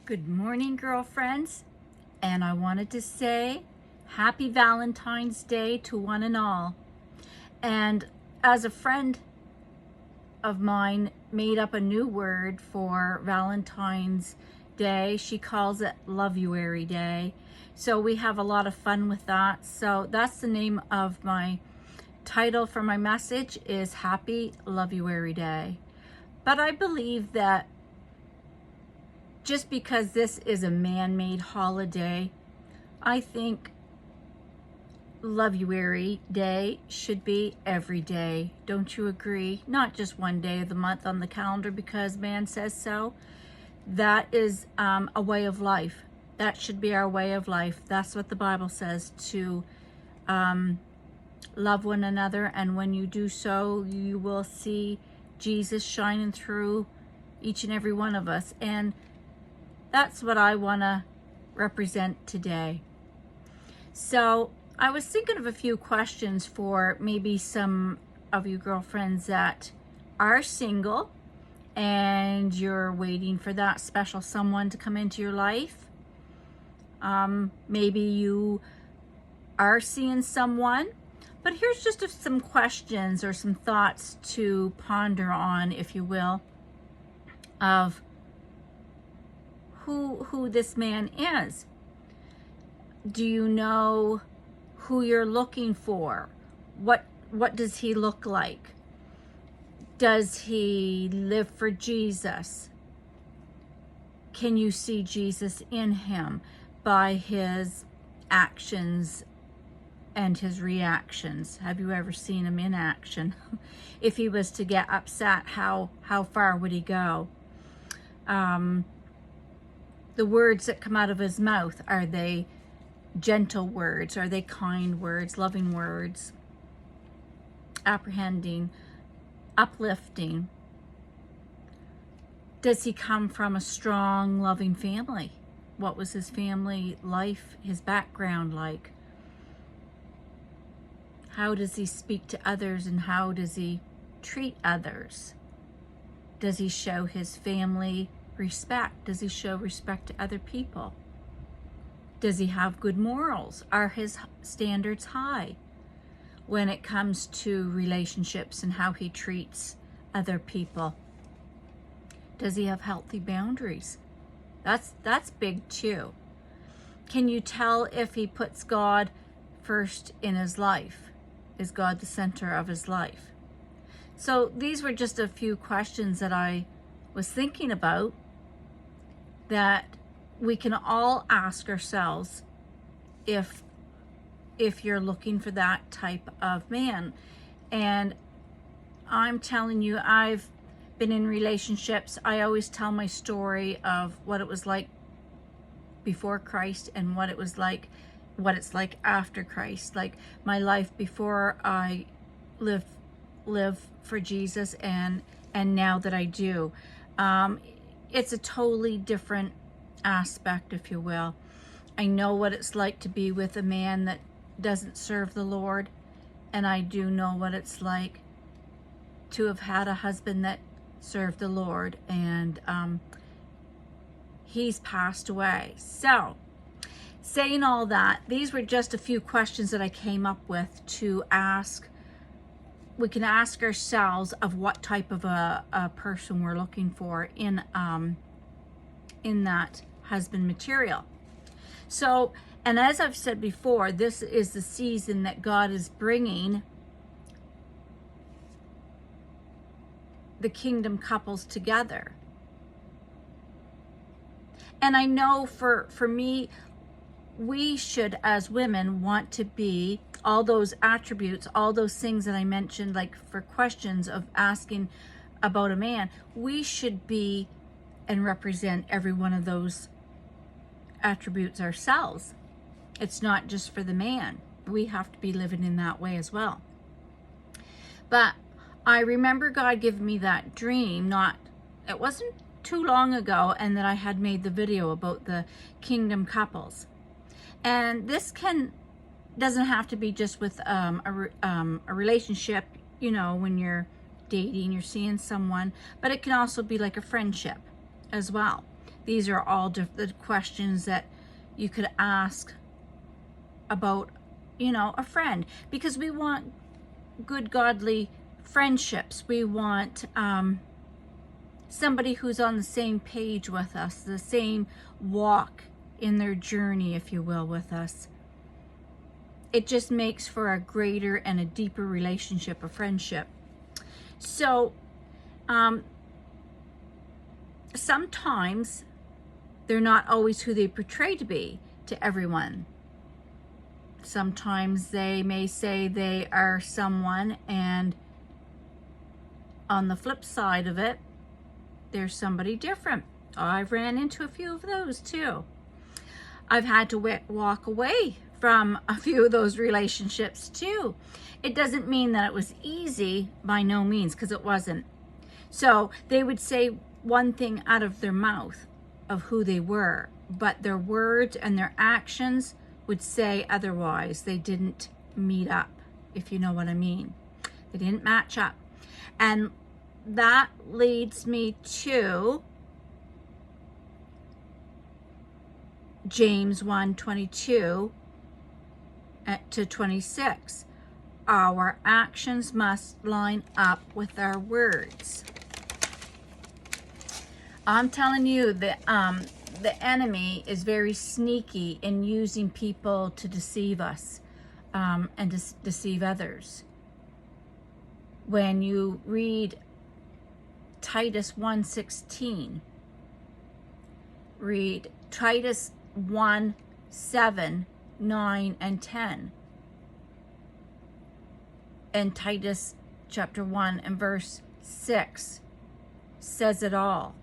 Good morning, girlfriends. And I wanted to say happy Valentine's Day to one and all. And as a friend of mine made up a new word for Valentine's Day, she calls it Luvuary Day. So we have a lot of fun with that. So that's the name of my title for my message is Happy Luvuary Day. But I believe that just because this is a man-made holiday, I think Luvuary Day should be every day. Don't you agree? Not just one day of the month on the calendar because man says so. That is a way of life. That should be our way of life. That's what the Bible says, to love one another. And when you do so, you will see Jesus shining through each and every one of us. And that's what I want to represent today. So I was thinking of a few questions for maybe some of you girlfriends that are single and you're waiting for that special someone to come into your life. Maybe you are seeing someone, but here's just some questions or some thoughts to ponder on, if you will, of who this man is. Do you know who you're looking for? What does he look like? Does he live for Jesus? Can you see Jesus in him by his actions and his reactions? Have you ever seen him in action? If he was to get upset, how far would he go? The words that come out of his mouth, are they gentle words? Are they kind words, loving words, apprehending, uplifting? Does he come from a strong, loving family? What was his family life, his background like? How does he speak to others and how does he treat others? Does he show his family respect? Does he show respect to other people? Does he have good morals? Are his standards high when it comes to relationships and how he treats other people? Does he have healthy boundaries? That's big too. Can you tell if he puts God first in his life? Is God the center of his life? So these were just a few questions that I was thinking about that we can all ask ourselves if you're looking for that type of man. And I'm telling you, I've been in relationships. I always tell my story of what it was like before Christ and what it's like after Christ. Like my life before I live for Jesus and now that I do. It's a totally different aspect, if you will. I know what it's like to be with a man that doesn't serve the Lord, and I do know what it's like to have had a husband that served the Lord, and he's passed away. So, saying all that, these were just a few questions that I came up with to ask. We can ask ourselves of what type of a person we're looking for in that husband material. So, and as I've said before, this is the season that God is bringing the kingdom couples together. And I know for me, we should, as women, want to be all those attributes, all those things that I mentioned, like for questions of asking about a man, we should be and represent every one of those attributes ourselves. It's not just for the man. We have to be living in that way as well. But I remember God giving me that dream, it wasn't too long ago, and that I had made the video about the kingdom couples. And this doesn't have to be just with a relationship, you know, when you're dating, you're seeing someone, but it can also be like a friendship as well. These are all the questions that you could ask about, a friend, because we want good, godly friendships. We want somebody who's on the same page with us, the same walk in their journey, if you will, with us. It just makes for a greater and a deeper relationship, a friendship. So sometimes they're not always who they portray to be to everyone. Sometimes they may say they are someone, and on the flip side of it, there's somebody different. I've ran into a few of those too. I've had to walk away from a few of those relationships too. It doesn't mean that it was easy, by no means, because it wasn't. So they would say one thing out of their mouth of who they were, but their words and their actions would say otherwise. They didn't meet up, if you know what I mean. They didn't match up. And that leads me to James 1:22 to 26. Our actions must line up with our words. I'm telling you that the enemy is very sneaky in using people to deceive us and to deceive others. When you read Titus 1:16, read Titus 1:7, 9, and 10. And Titus chapter 1 and verse 6 says it all.